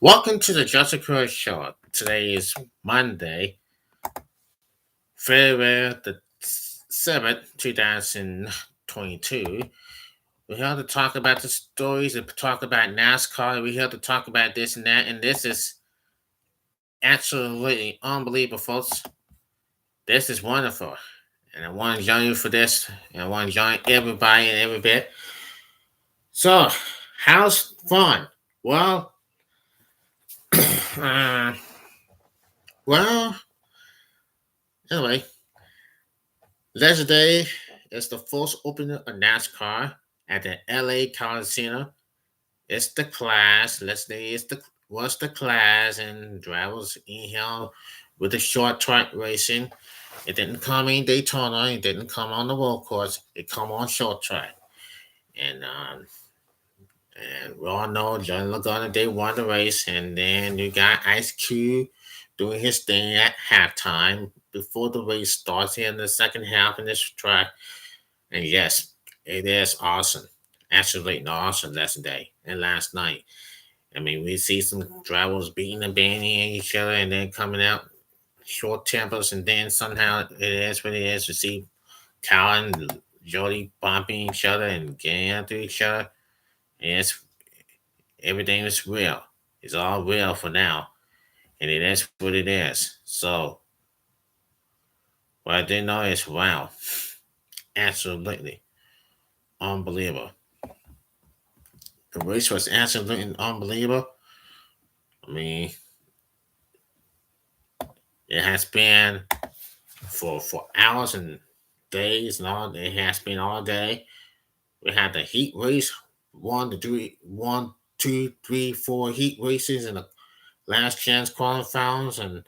Welcome to the Jessica Show. Today is Monday, February the 7th, 2022. We're here to talk about the stories and talk about NASCAR. We're here to talk about this and that, and this is absolutely unbelievable, folks. This is wonderful. And I want to join you for this, and I want to join everybody and every bit. So, how's fun? Well, uh, well, anyway, yesterday is the first opening of NASCAR at the LA Coliseum. It's the class. Let's say it's the what's the class and drivers in here with the short track racing. It didn't come in Daytona. It didn't come on the road course. It come on short track. And we all know John Lagano, they won the race, and then you got Ice Cube doing his thing at halftime before the race starts here in the second half in this track. And yes, it is awesome. Absolutely an awesome lesson day. And last night, I mean, we see some drivers beating and banging each other and then coming out short tempers, and then somehow it is what it is. We see Kyle and Jody bumping each other and getting after each other. And it's everything is real. It's all real for now. And it is what it is. So what I didn't know is wow. Absolutely unbelievable. The race was absolutely unbelievable. I mean, it has been for hours and days and all. It has been all day. We had the heat race, one, two, three, four heat races and the last chance qualifiers, and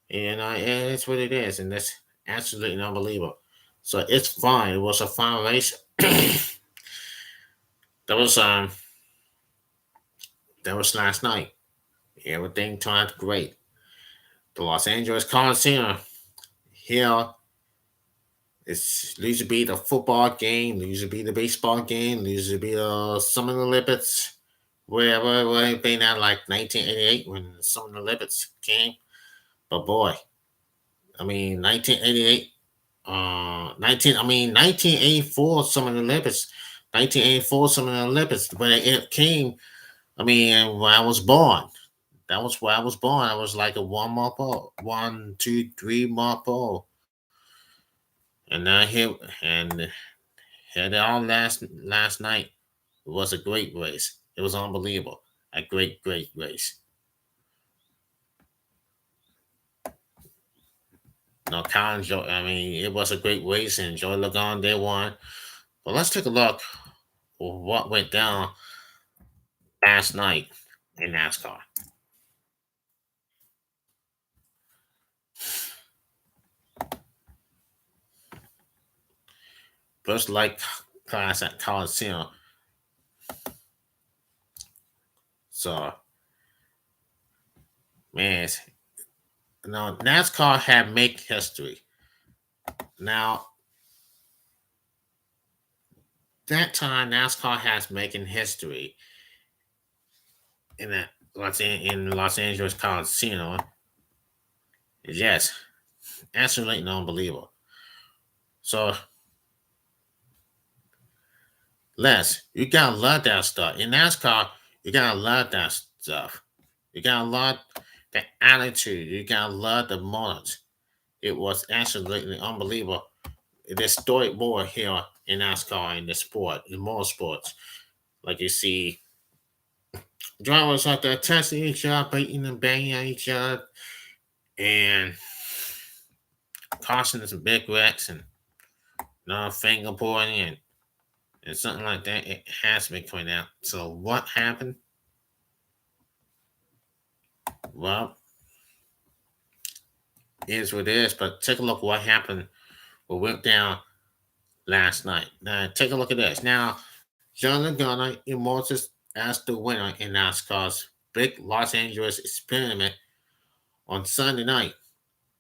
it's what it is, and that's absolutely unbelievable. So it's fine. It was a fun race. that was that was last night. Everything turned out great. The Los Angeles Coliseum here it's used to be the football game, used to be the baseball game, used to be the Summer Olympics, where it been at like 1988 when the Summer Olympics came. But boy, I mean 1988, 1984 Summer Olympics, 1984 Summer Olympics when it came. I mean when I was born. That was where I was born. I was like a 1 month old, 1, 2, 3 month old, and now and had it all last night. It was a great race. It was unbelievable. A great race. No, Colin Joe. I mean, it was a great race, and Joey Logano they won. But let's take a look at what went down last night in NASCAR. First, like class at Coliseum. So, man, now NASCAR had make history. Now, that time NASCAR has making history in that in Los Angeles Coliseum. Yes, absolutely unbelievable. So, Les, you gotta love that stuff. In NASCAR, you gotta love that stuff. You gotta love the attitude. You gotta love the moments. It was absolutely unbelievable. This story more here in NASCAR in the sport, in motorsports. Like you see drivers out there testing each other, beating and banging at each other, and causing some big wrecks and finger pointing and something like that. It has to be pointed out. So what happened? Well, is what it is. But take a look what happened. What went down last night. Now take a look at this. Now, John Lagana emerges as the winner in NASCAR's big Los Angeles experiment on Sunday night.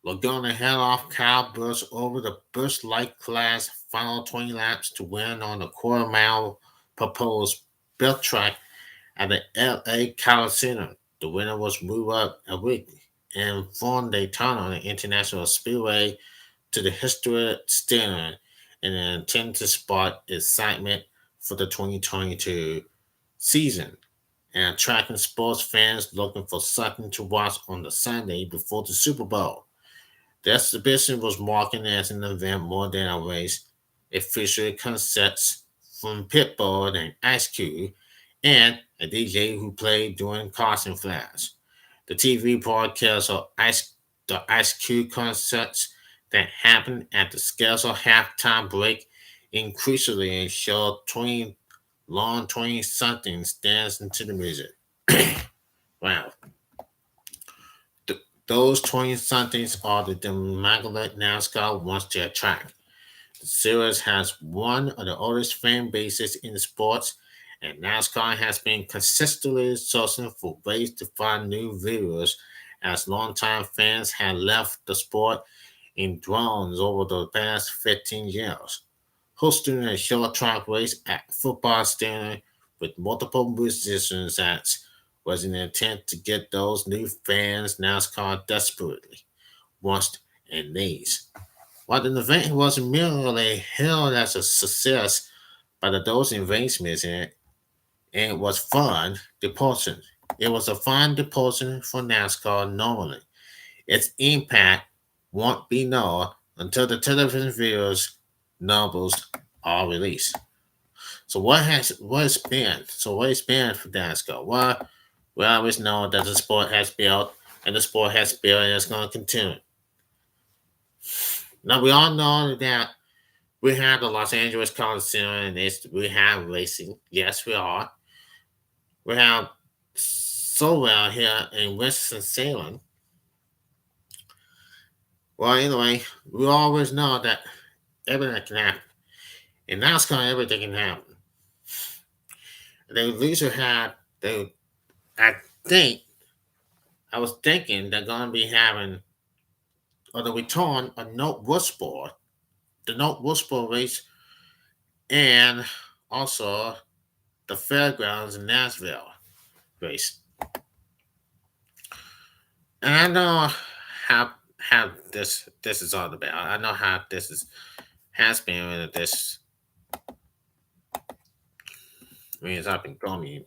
Lagana held off Kyle Busch over the Busch Light Class final 20 laps to win on the quarter-mile proposed built track at the LA Coliseum. The winner was moved up a week and from Daytona International Speedway to the historic Stadium in an attempt to spark excitement for the 2022 season and attracting sports fans looking for something to watch on the Sunday before the Super Bowl. The exhibition was marketed as an event more than a race. It featured concerts from Pitbull and Ice Cube and a DJ who played during Carson Flash. The TV broadcast of the Ice Cube concerts that happened at the scheduled halftime break increasingly showed 20 long 20 somethings dancing to the music. Wow. Those 20 somethings are the demographic NASCAR wants to attract. The series has one of the oldest fan bases in sports, and NASCAR has been consistently sourcing for ways to find new viewers as longtime fans have left the sport in drones over the past 15 years. Hosting a short track race at football stadium with multiple musicians acts was an attempt to get those new fans NASCAR desperately wants and needs. While the event wasn't merely hailed as a success by those arrangements and it was fun deportation. It was a fun deportation for NASCAR normally. Its impact won't be known until the television viewers numbers are released. So what it's been for NASCAR? Well, we always know that the sport has built and the sport has built and it's going to continue. Now we all know that we have the Los Angeles Coliseum and we have racing. Yes, we are. We have so well here in Winston-Salem. Well, anyway, we always know that everything can happen. In NASCAR, everything can happen. They usually have, they, I think, I was thinking they're going to be having, or the return of Note Woodsport, the Note Woodsport race, and also the Fairgrounds in Nashville race. And I know how this is all about. I know how this is has been with this. I mean, it's up and coming.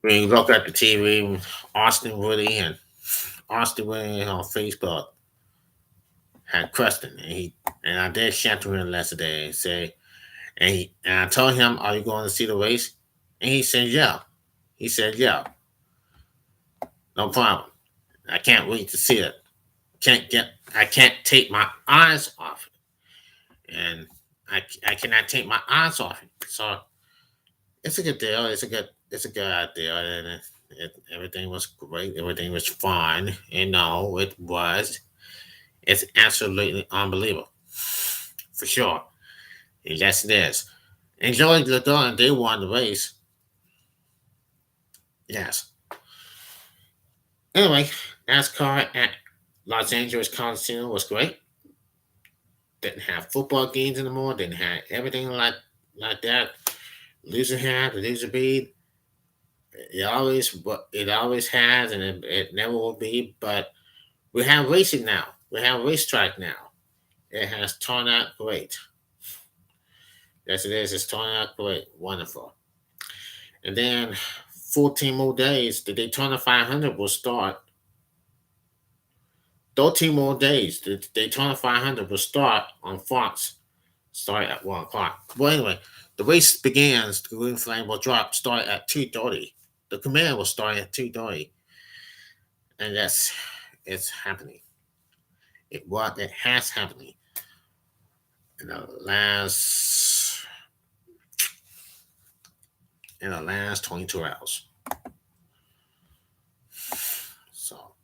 We look at the TV, Austin Woody on Facebook had questioned, and I did chat to him yesterday and say, and I told him, "Are you going to see the race?" And he said, "Yeah." He said, "Yeah, no problem. I can't wait to see it. I can't take my eyes off it, and I cannot take my eyes off it." So it's a good deal. It's a good idea, and everything was great. Everything was fine. No, it was. It's absolutely unbelievable, for sure. And yes, it is. Enjoyed the done. They won the race. Yes. Anyway, NASCAR at Los Angeles Coliseum was great. Didn't have football games anymore. Didn't have everything like that. Loser had, the loser beat. It always has, and it never will be. But we have racing now. We have racetrack now. It has turned out great. Yes, it is. It's turned out great. Wonderful. And then 14 more days, the Daytona 500 will start. 13 more days, the Daytona 500 will start on Fox. Start at 1 o'clock. Well, anyway, the race begins. The green flame will start at 2:30. The command will start at 2:30. And it's happening. It has happening in the last in the last 22 hours. So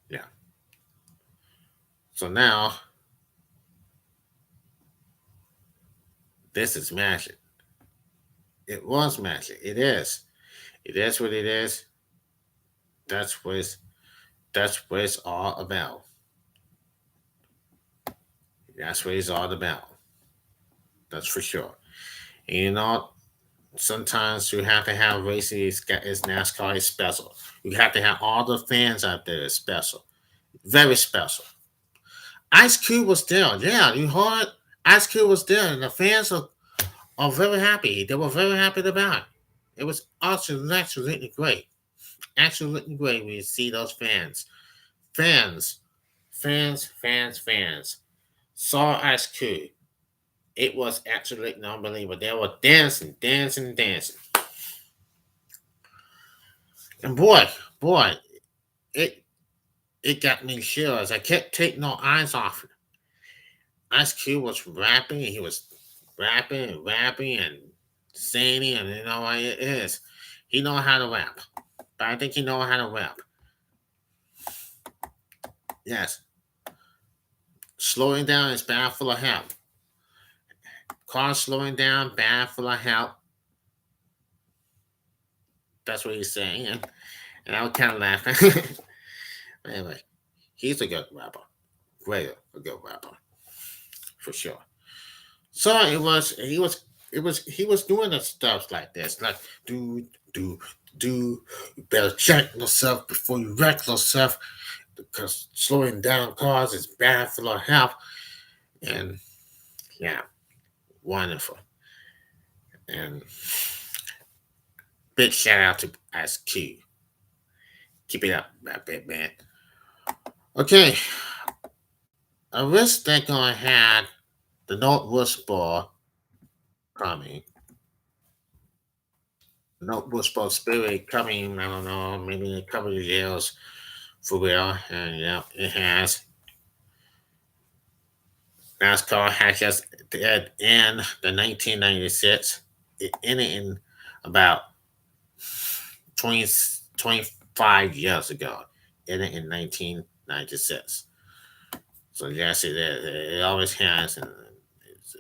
yeah. So now this is magic. It was magic. It is. It is what it is. That's what it's that's what it's all about. That's what it's all about. That's for sure. And you know, Sometimes you have to have races is NASCAR is special. You have to have all the fans out there is special. Very special. Ice Cube was there. Yeah, you heard Ice Cube was there and the fans are very happy. They were very happy about it. It was absolutely great. Absolutely great when you see those fans. Fans. Fans. Saw Ice Cube. It was absolutely unbelievable. They were dancing. And boy, it it got me chills. I kept taking no eyes off it. Ice Cube was rapping, he was rapping and singing, and you know what it is. He know how to rap. But I think he know how to rap. Yes. Slowing down is bad full of help. Cars slowing down, bad full of help. That's what he's saying. And I was kind of laughing. Anyway, he's a good rapper. Great, a good rapper. For sure. So he was doing the stuff like this, like do do do. You better check yourself before you wreck yourself, because slowing down cars is bad for your health. And yeah, wonderful. And big shout out to Ice Cube. Keep it up, that big man. Okay, I wish they're gonna have the Northwest Ball coming. Northwest Ball Spirit coming. I don't know, maybe in a couple of years for real. And yeah, it has. NASCAR has just in the 1996. It ended in about 20 25 years ago. It ended in 1996. So yes, it always has, and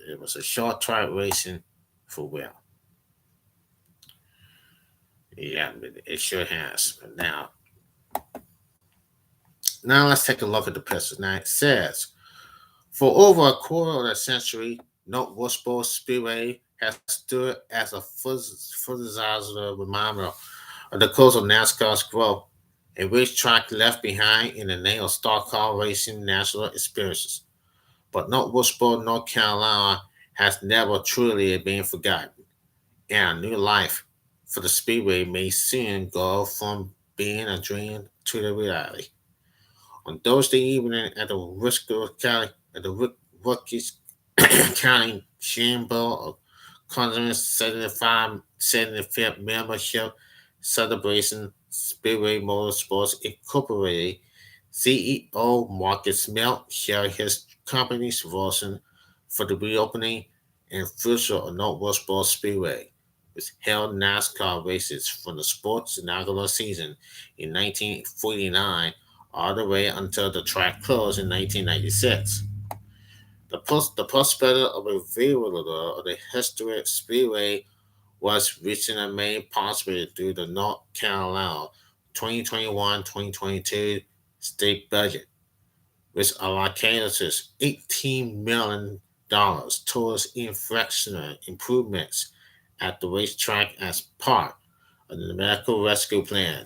it was a short track racing for real. Yeah, it sure has. Now let's take a look at the pictures. Now it says, for over a quarter of a century, Northwestport Speedway has stood as a physical reminder of the course of NASCAR's growth, a racetrack left behind in the name of stock car racing national experiences. But Northwestport, North Carolina has never truly been forgotten, and a new life for the Speedway may soon go from being a dream to the reality. On Thursday evening at the Rookies County Chamber of Commerce 75th membership celebration, Speedway Motorsports Incorporated CEO Marcus Melt shared his company's vision for the reopening and future of Northwest Sports Speedway, which held NASCAR races from the sport's inaugural season in 1949 all the way until the track closed in 1996. The prospect of a revival of the historic Speedway was recently made possible through the North Carolina 2021-2022 state budget, which allocated $18 million towards infrastructure improvements at the racetrack as part of the medical rescue plan.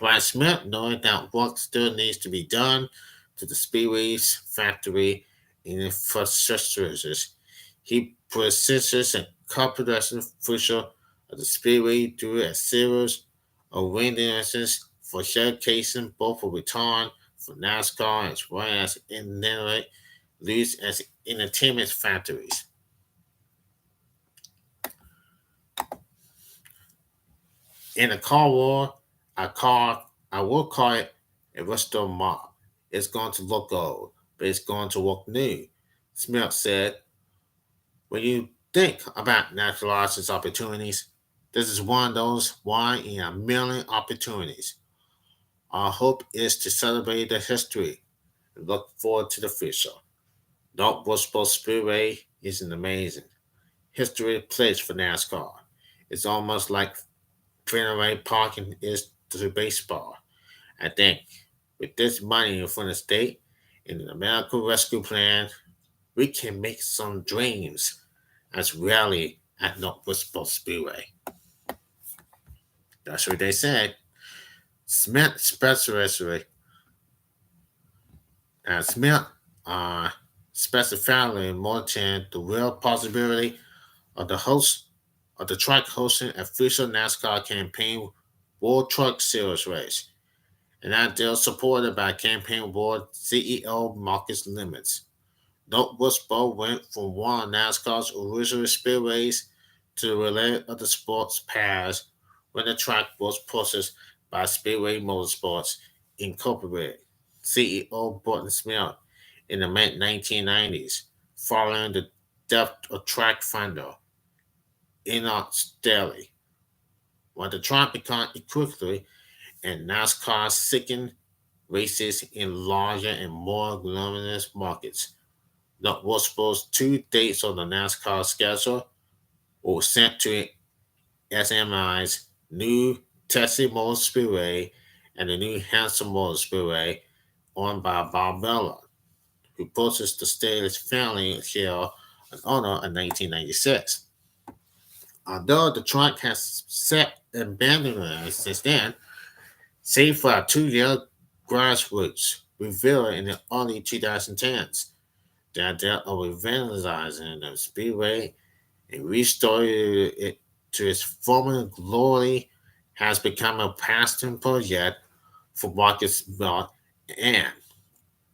While Smith, knowing that work still needs to be done to the Speedway's factory and infrastructures, he persisted in co-production feature of the Speedway through a series of renditions for showcasing both a return for NASCAR as well as inherent use as entertainment factories. In a car war, I will call it a restore mob. It's going to look old, but it's going to look new. Smith said, when you think about natural arts opportunities, this is one of those one in a million opportunities. Our hope is to celebrate the history and look forward to the future. Dark Whisper Speedway is an amazing history place for NASCAR. It's almost like Fenway Parking is to baseball. I think with this money from the state and the American Rescue Plan, we can make some dreams as reality at Northwest Speedway. That's what they said. Smith specifically, Smith uh, specifically mentioned the real possibility of the host of the track hosting official NASCAR campaign World Truck Series race, an idea supported by campaign board CEO Marcus Limits. Note went from one of NASCAR's original speedways to the relay of the sport's past when the track was purchased by Speedway Motorsports Incorporated, CEO Burton Smith, in the mid 1990s, following the death of track founder Enoch Staley. When the track became quickly and NASCAR seeking races in larger and more glamorous markets. That was supposed two dates on the NASCAR schedule were sent to SMI's new Tessie Motor Speedway and the new Hanson Motor Speedway owned by Bob Bella, who purchased the state's family here in owner in 1996. Although the track has set abandonment since then, save for a 2 year grassroots reveal in the early 2010s, the idea of revitalizing the speedway and restoring it to its former glory has become a passion project for Marcus Bell and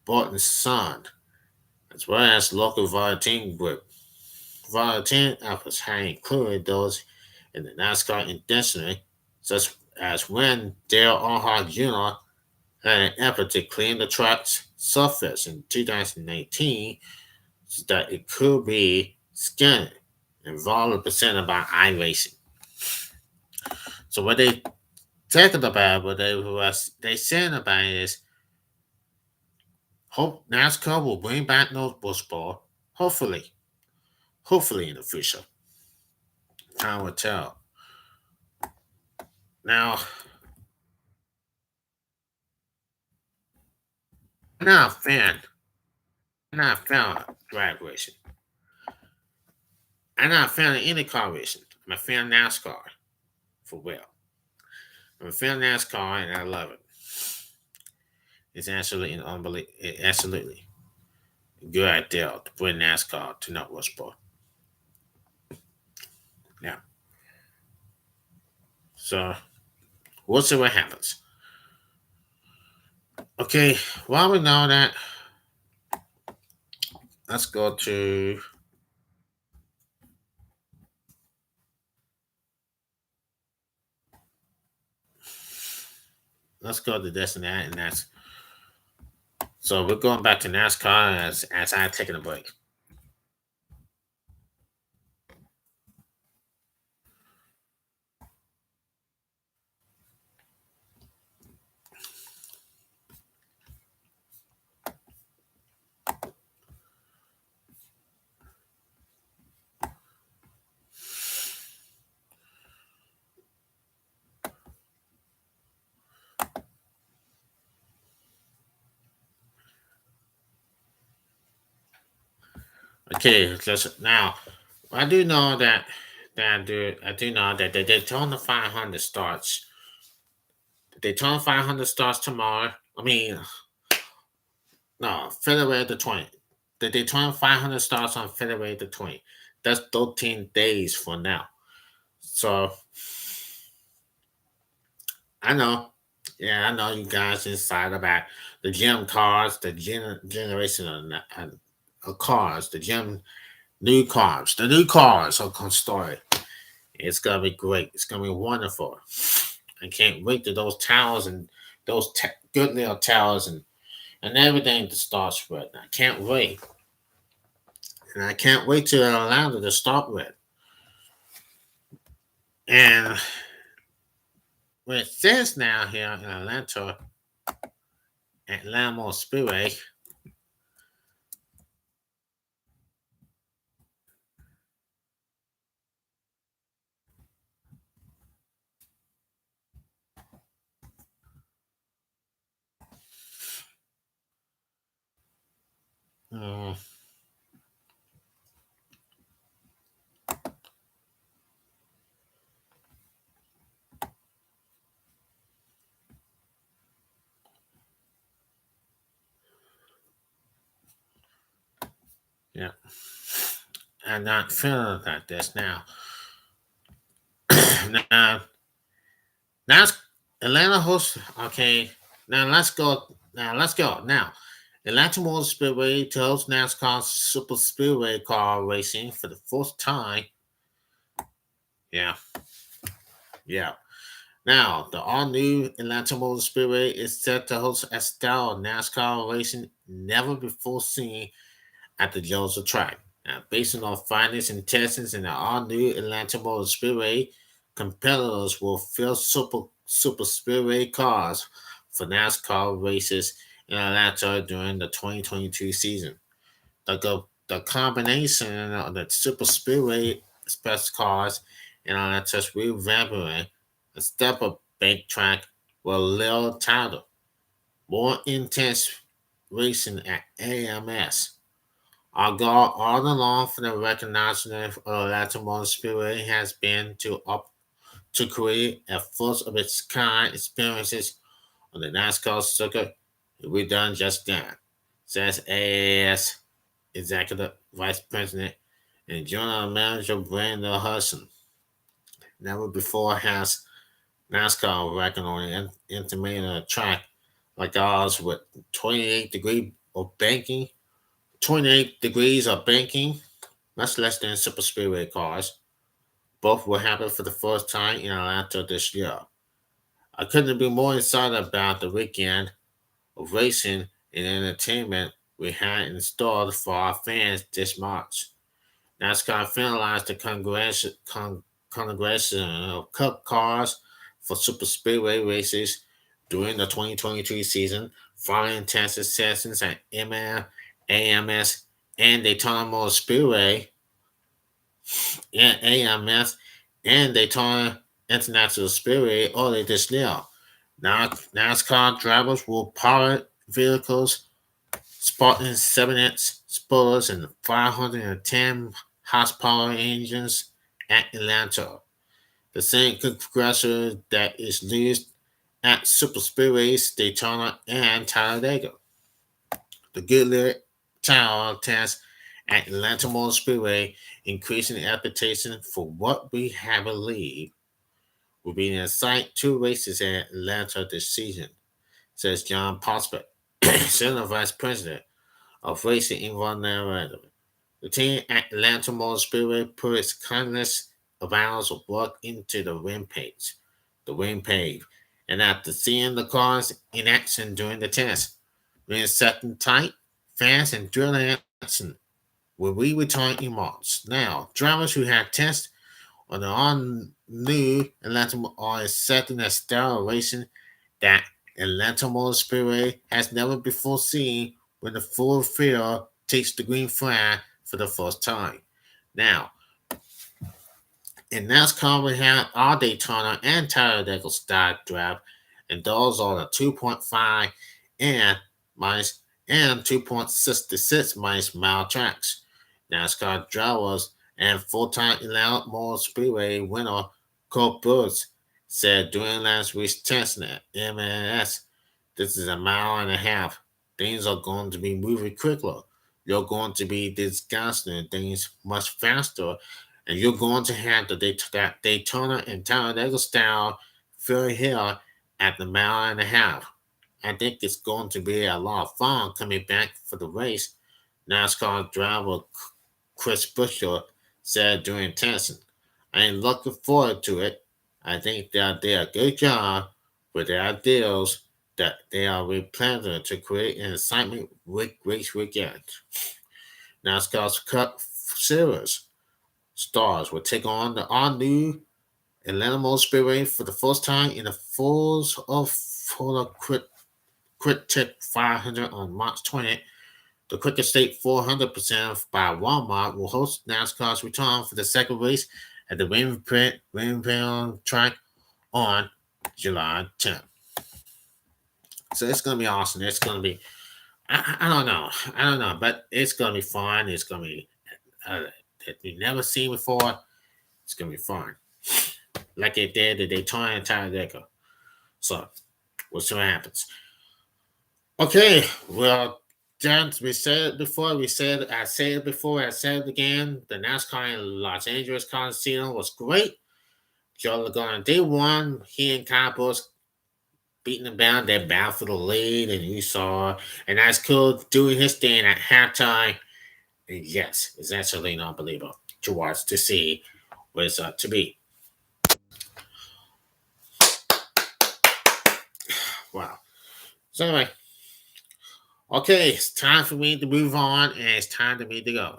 Barton's son, as well as local volunteering group. Volunteering efforts have included those in the NASCAR industry, such as when Dale Earnhardt Jr. had an effort to clean the track's surface in 2018 so that it could be scanned and volume presented by iRacing. So what they talking about, they saying about is hope NASCAR will bring back notebook sport. Hopefully in the future. Time will tell. Now, I'm not a fan. I'm not a fan of drag racing. I'm not a fan of any car racing. I'm a fan of NASCAR, for real. I'm a fan of NASCAR and I love it. It's absolutely a good idea to bring NASCAR to network sport. Now, so we'll see what happens. Okay, while we know that, let's go to this and that, and that's so we're going back to NASCAR as I'm taking a break. Okay, just now I do know I do know that the Daytona 500 starts. The Daytona 500 starts tomorrow. I mean, no, February the 20th. The Daytona 500 starts on February the 20th. That's 13 days from now. So I know. Yeah, I know you guys inside about the gym cars, the generation of cars, the new cars are going story. It's gonna be great. It's gonna be wonderful. I can't wait to those towers and those good little towers and everything to start with. I can't wait, and I can't wait to Atlanta to start with. And what it says now here in Atlanta, Atlanta Speedway. mm, Yeah, I'm not feeling like this now. now, now Atlanta hosts. Okay, now let's go. Now let's go. Now, Atlanta Motor Speedway to host NASCAR Super Speedway car racing for the first time. Yeah, yeah. Now, the all-new Atlanta Motor Speedway is set to host a style of NASCAR racing never before seen at the Georgia track. Now, based on findings and testings in the all-new Atlanta Motor Speedway, competitors will fill super speedway cars for NASCAR races in Atlanta during the 2022 season. The combination of the super speedway express cars and Atlanta's revamping a step up bank track with a little tighter, more intense racing at AMS. Our goal all along for the recognition of Atlanta Motor Speedway has been to create a first of its kind experiences on the NASCAR circuit. We've done just that, says AAS Executive Vice President and General Manager Brandon Hudson. Never before has NASCAR reckoned on an intermediate track like ours with 28 degrees of banking, much less than super speedway cars. Both will happen for the first time in Atlanta this year. I couldn't be more excited about the weekend of racing and entertainment we had in store for our fans this March. NASCAR finalized the Congressional Cup cars for Super Speedway races during the 2023 season, following Texas sessions at AMS and Daytona Motor Speedway and AMS and Daytona International Speedway early this year. Now, NASCAR drivers will pilot vehicles sporting 7-inch spoilers and 510 horsepower engines at Atlanta, the same compressor that is used at Super Speedways Daytona and Talladega. The Goodyear Tower test at Atlanta Motor Speedway, increasing the expectation for what we have believed will be an exciting two races at Atlanta this season, says John Prospect, Senior Vice President of Racing Environmental. The team at Atlanta Motor Speedway put its countless of hours of work into the wind pave, and after seeing the cars in action during the test, being second tight, fast, and drilling action will we return in March. Now, drivers who had tests on the all new Atlanta are setting a style of racing that Atlanta Motor Speedway has never before seen when the full field takes the green flag for the first time. Now, in NASCAR, we have our Daytona and Talladega start draft, and those are the 2.5 and minus and 2.66 minus mile tracks. NASCAR drivers and full-time Atlanta Motor Speedway winner Cole Brooks said during last week's testing at MLS, "This is a mile and a half. Things are going to be moving quicker. You're going to be discussing things much faster, and you're going to have that Daytona and Talladega style feel here at the mile and a half. I think it's going to be a lot of fun coming back for the race," NASCAR driver Chris Buescher said during testing. "I am looking forward to it. I think they'll do a good job with their ideas that they are replanting to create an excitement race weekend." NASCAR's Cup Series stars will take on the all-new Atlanta Motor Speedway for the first time in the Falls of Florida Quick Tech 500 on March 20th. The Quicker State 400% by Walmart will host NASCAR's return for the second race at the Rainbow track on July 10th. So it's going to be awesome. It's going to be, I don't know. I don't know, but it's going to be fun. It's going to be that we've never seen before. It's going to be fun. Like it did the Daytona and Talladega. So we'll see what happens. Okay, well, John, we said it before. I said it before. I said it again. The NASCAR in Los Angeles Coliseum was great. Joe Lagano, they won. He and Campos beating them down. They're bound for the lead, and you saw, and that's cool doing his thing at halftime. And yes, it's absolutely unbelievable to watch to see what it's up to be. Wow. So anyway, okay, it's time for me to move on, and it's time for me to go.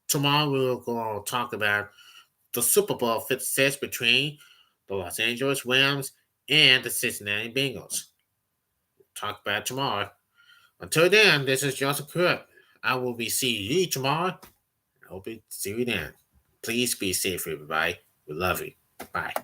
Tomorrow we will go talk about the Super Bowl success between the Los Angeles Rams and the Cincinnati Bengals. Talk about it tomorrow. Until then, this is Joseph Crudup. I will be seeing you tomorrow. I hope to see you then. Please be safe, everybody. We love you. Bye.